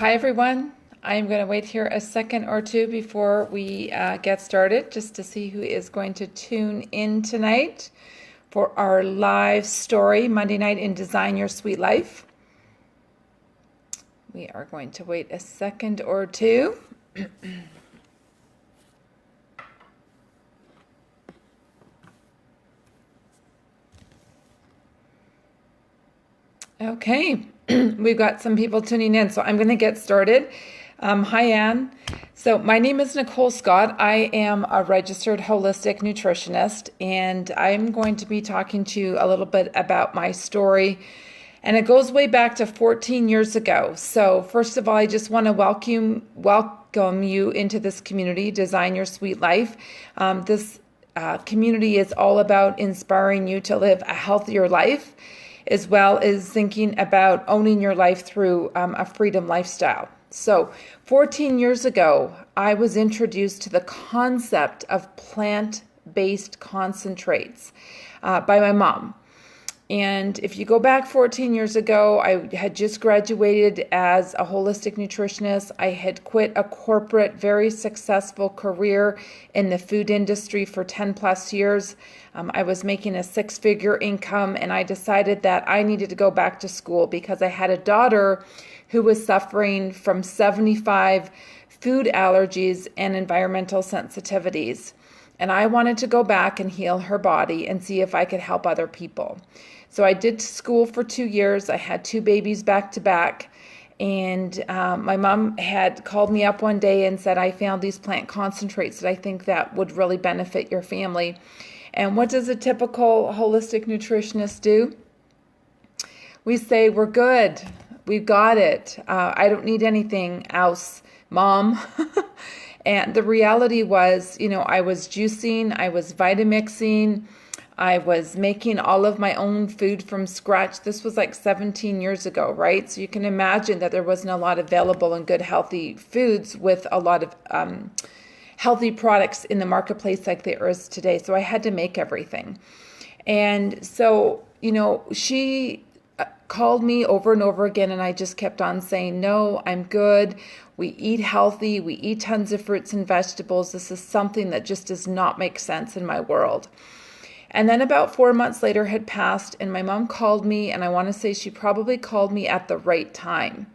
Hi everyone. I'm going to wait here a second or two before we get started just to see who is going to tune in tonight for our live story Monday night in Design Your Sweet Life. We are going to wait a second or two. Okay, we've got some people tuning in, so I'm going to get started. Hi, Anne. So my name is Nicole Scott. I am a registered holistic nutritionist, and I'm going to be talking to you a little bit about my story. And it goes way back to 14 years ago. So first of all, I just want to welcome you into this community, Design Your Sweet Life. This community is all about inspiring you to live a healthier life, as well as thinking about owning your life through a freedom lifestyle. So 14 years ago, I was introduced to the concept of plant-based concentrates by my mom. And if you go back 14 years ago, I had just graduated as a holistic nutritionist. I had quit a corporate, very successful career in the food industry for 10 plus years. I was making a six-figure income, and I decided that I needed to go back to school because I had a daughter who was suffering from 75 food allergies and environmental sensitivities. And I wanted to go back and heal her body and see if I could help other people. So I did school for 2 years. I had two babies back to back. And my mom had called me up one day and said, I found these plant concentrates that I think that would really benefit your family. And what does a typical holistic nutritionist do? We say, we're good. We've got it. I don't need anything else, Mom. And the reality was, I was juicing, I was Vitamixing, I was making all of my own food from scratch. This was like 17 years ago, right? So you can imagine that there wasn't a lot available and good healthy foods with a lot of healthy products in the marketplace like there is today. So I had to make everything. And so, she called me over and over again, and I just kept on saying, no, I'm good. We eat healthy. We eat tons of fruits and vegetables. This is something that just does not make sense in my world. And then about 4 months later had passed, and my mom called me, and I want to say she probably called me at the right time.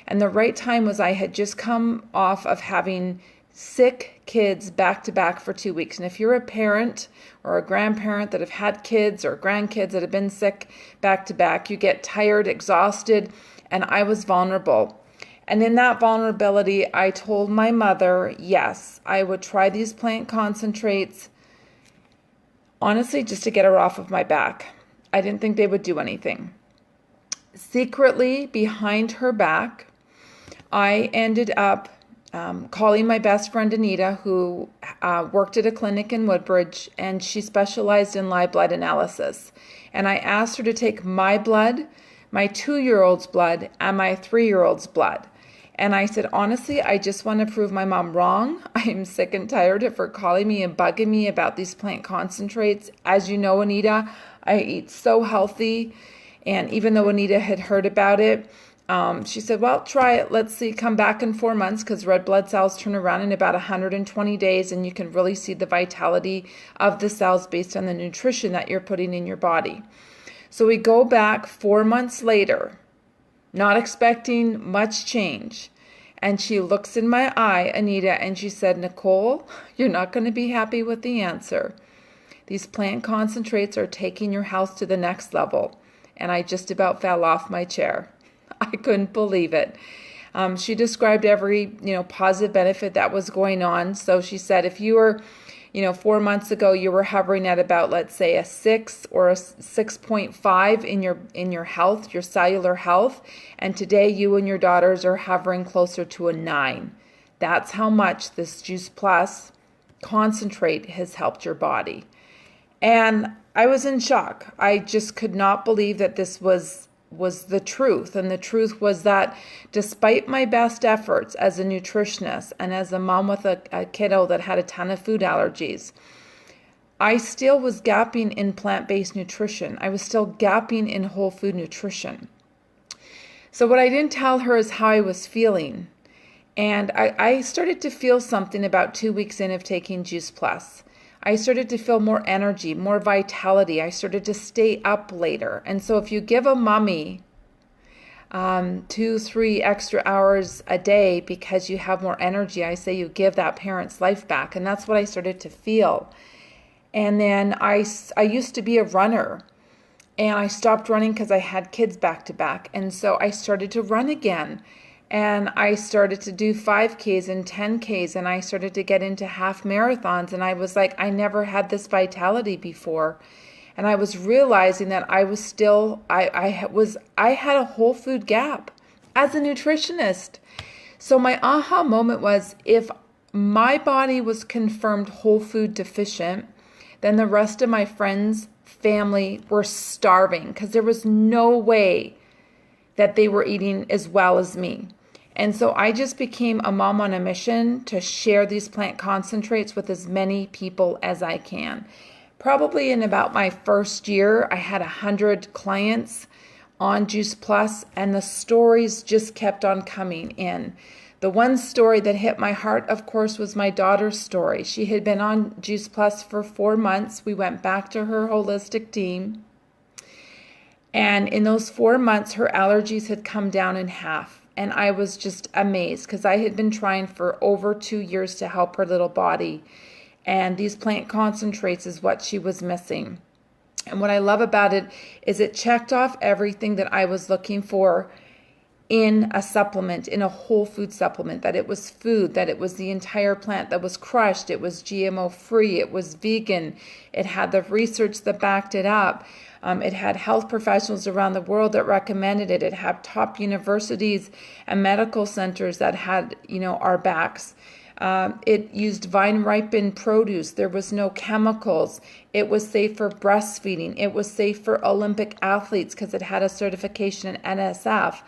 And the right time was I had just come off of having sick kids back to back for 2 weeks. And if you're a parent or a grandparent that have had kids or grandkids that have been sick back to back, you get tired, exhausted, and I was vulnerable. And in that vulnerability, I told my mother, yes, I would try these plant concentrates, honestly, just to get her off of my back. I didn't think they would do anything. Secretly, behind her back, I ended up calling my best friend Anita, who worked at a clinic in Woodbridge, and she specialized in live blood analysis. And I asked her to take my blood, my 2-year-old's blood, and my 3-year-old's blood. And I said, honestly, I just want to prove my mom wrong. I am sick and tired of her calling me and bugging me about these plant concentrates. As you know, Anita, I eat so healthy. And even though Anita had heard about it, she said, well, try it. Let's see. Come back in 4 months because red blood cells turn around in about 120 days. And you can really see the vitality of the cells based on the nutrition that you're putting in your body. So we go back 4 months later, not expecting much change. And she looks in my eye, Anita, and she said, Nicole, you're not going to be happy with the answer. These plant concentrates are taking your health to the next level. And I just about fell off my chair. I couldn't believe it. She described every, positive benefit that was going on. So she said, if you were 4 months ago, you were hovering at about, let's say, a 6 or a 6.5 in your health, your cellular health. And today you and your daughters are hovering closer to a 9. That's how much this Juice Plus concentrate has helped your body. And I was in shock. I just could not believe that this was the truth. And the truth was that despite my best efforts as a nutritionist and as a mom with a kiddo that had a ton of food allergies, I still was gapping in plant-based nutrition. I was still gapping in whole food nutrition. So what I didn't tell her is how I was feeling. And I started to feel something about 2 weeks in of taking Juice Plus. I started to feel more energy, more vitality. I started to stay up later. And so if you give a mommy 2, 3 extra hours a day because you have more energy, I say you give that parent's life back. And that's what I started to feel. And then I used to be a runner. And I stopped running because I had kids back to back. And so I started to run again. And I started to do 5Ks and 10Ks. And I started to get into half marathons. And I was like, I never had this vitality before. And I was realizing that I was still, I had a whole food gap as a nutritionist. So my aha moment was, if my body was confirmed whole food deficient, then the rest of my friends, family were starving because there was no way that they were eating as well as me. And so I just became a mom on a mission to share these plant concentrates with as many people as I can. Probably in about my first year, I had 100 clients on Juice Plus, and the stories just kept on coming in. The one story that hit my heart, of course, was my daughter's story. She had been on Juice Plus for 4 months. We went back to her holistic team. And in those 4 months, her allergies had come down in half. And I was just amazed because I had been trying for over 2 years to help her little body. And these plant concentrates is what she was missing. And what I love about it is it checked off everything that I was looking for in a supplement, in a whole food supplement, that it was food, that it was the entire plant that was crushed, it was GMO free, it was vegan, it had the research that backed it up. It had health professionals around the world that recommended it. It had top universities and medical centers that had, our backs. It used vine-ripened produce. There was no chemicals. It was safe for breastfeeding. It was safe for Olympic athletes because it had a certification in NSF.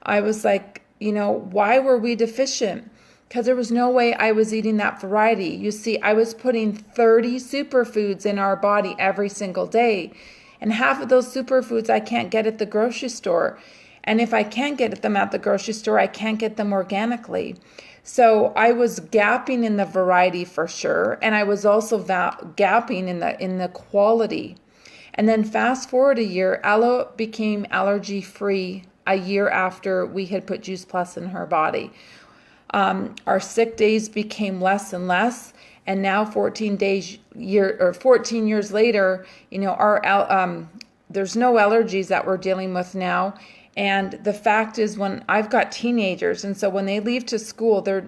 I was like, why were we deficient? Because there was no way I was eating that variety. You see, I was putting 30 superfoods in our body every single day. And half of those superfoods I can't get at the grocery store. And if I can't get them at the grocery store, I can't get them organically. So I was gapping in the variety for sure. And I was also gapping in the quality. And then fast forward a year, Ella became allergy free a year after we had put Juice Plus in her body. Our sick days became less and less. And now 14 years later, there's no allergies that we're dealing with now. And the fact is, when I've got teenagers, and so when they leave to school, they're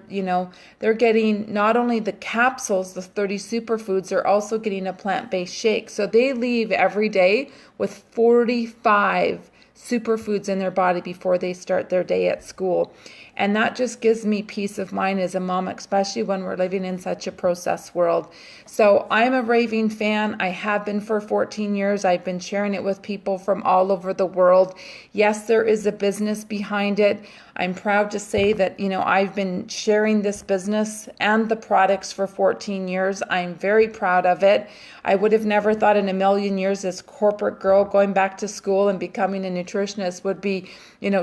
getting not only the capsules, the 30 superfoods, they're also getting a plant-based shake. So they leave every day with 45 superfoods in their body before they start their day at school. And that just gives me peace of mind as a mom, especially when we're living in such a processed world. So I'm a raving fan. I have been for 14 years. I've been sharing it with people from all over the world. Yes, there is a business behind it. I'm proud to say that, I've been sharing this business and the products for 14 years. I'm very proud of it. I would have never thought in a million years as corporate girl going back to school and becoming a nutritionist would be,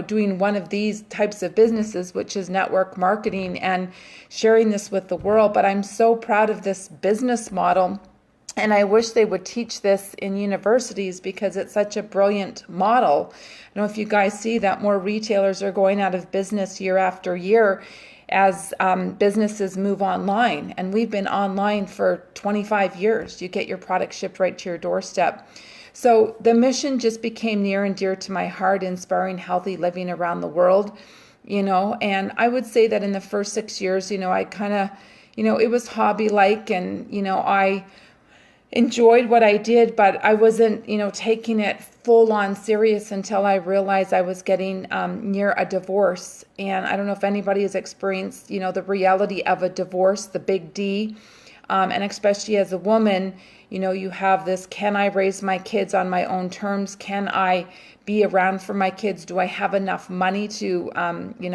doing one of these types of businesses, which is network marketing and sharing this with the world. But I'm so proud of this business model. And I wish they would teach this in universities because it's such a brilliant model. I don't know if you guys see that more retailers are going out of business year after year as businesses move online. And we've been online for 25 years. You get your product shipped right to your doorstep. So the mission just became near and dear to my heart, inspiring healthy living around the world, and I would say that in the first 6 years, I kind of, it was hobby-like and, I enjoyed what I did, but I wasn't, taking it full on serious until I realized I was getting near a divorce. And I don't know if anybody has experienced, the reality of a divorce, the big D. And especially as a woman, you have this, can I raise my kids on my own terms? Can I be around for my kids? Do I have enough money to,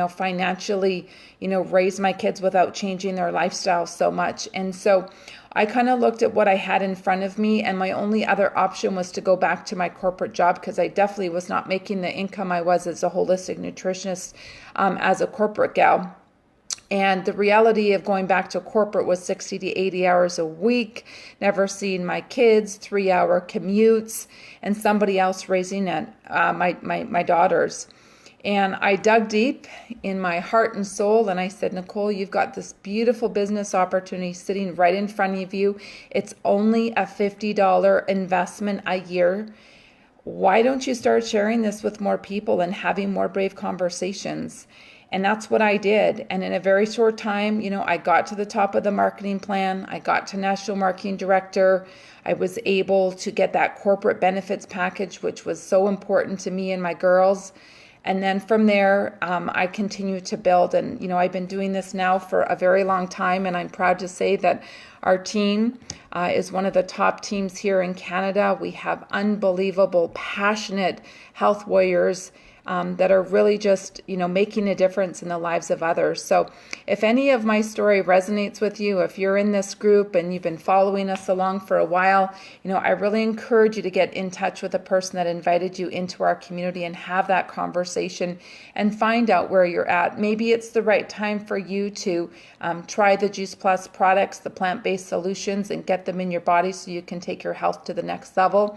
financially, raise my kids without changing their lifestyle so much? And so I kind of looked at what I had in front of me, and my only other option was to go back to my corporate job because I definitely was not making the income I was as a holistic nutritionist as a corporate gal. And the reality of going back to corporate was 60 to 80 hours a week, never seeing my kids, 3-hour commutes, and somebody else raising my daughters. And I dug deep in my heart and soul and I said, Nicole, you've got this beautiful business opportunity sitting right in front of you. It's only a $50 investment a year. Why don't you start sharing this with more people and having more brave conversations? And that's what I did. And in a very short time, I got to the top of the marketing plan. I got to national marketing director. I was able to get that corporate benefits package, which was so important to me and my girls. And then from there, I continued to build. And, I've been doing this now for a very long time. And I'm proud to say that our team is one of the top teams here in Canada. We have unbelievable, passionate health warriors that are really just, making a difference in the lives of others. So if any of my story resonates with you, if you're in this group and you've been following us along for a while, I really encourage you to get in touch with the person that invited you into our community and have that conversation and find out where you're at. Maybe it's the right time for you to try the Juice Plus products, the plant-based solutions, and get them in your body so you can take your health to the next level.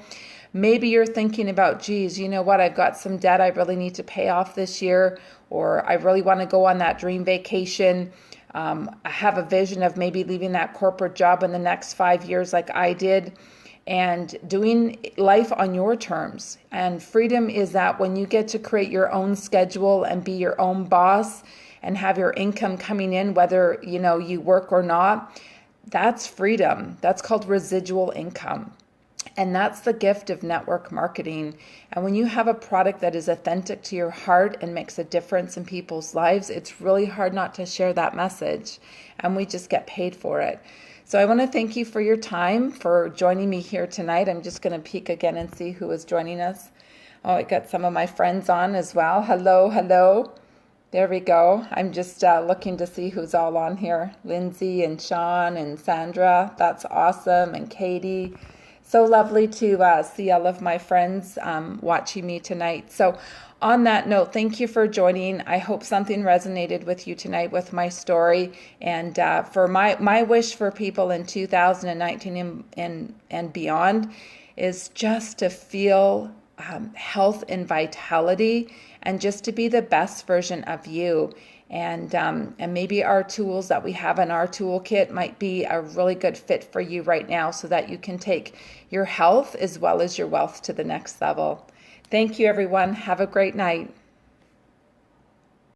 Maybe you're thinking about, geez, you know what, I've got some debt I really need to pay off this year, or I really want to go on that dream vacation. I have a vision of maybe leaving that corporate job in the next 5 years like I did and doing life on your terms. And freedom is that when you get to create your own schedule and be your own boss and have your income coming in, whether, you work or not, that's freedom. That's called residual income. And that's the gift of network marketing. And when you have a product that is authentic to your heart and makes a difference in people's lives, it's really hard not to share that message. And we just get paid for it. So I want to thank you for your time, for joining me here tonight. I'm just going to peek again and see who is joining us. Oh, I got some of my friends on as well. Hello, hello. There we go. I'm just looking to see who's all on here. Lindsay and Sean and Sandra. That's awesome. And Katie. So lovely to see all of my friends watching me tonight. So on that note, thank you for joining. I hope something resonated with you tonight with my story. And for my wish for people in 2019 and beyond is just to feel health and vitality and just to be the best version of you. And maybe our tools that we have in our toolkit might be a really good fit for you right now so that you can take your health as well as your wealth to the next level. Thank you, everyone. Have a great night.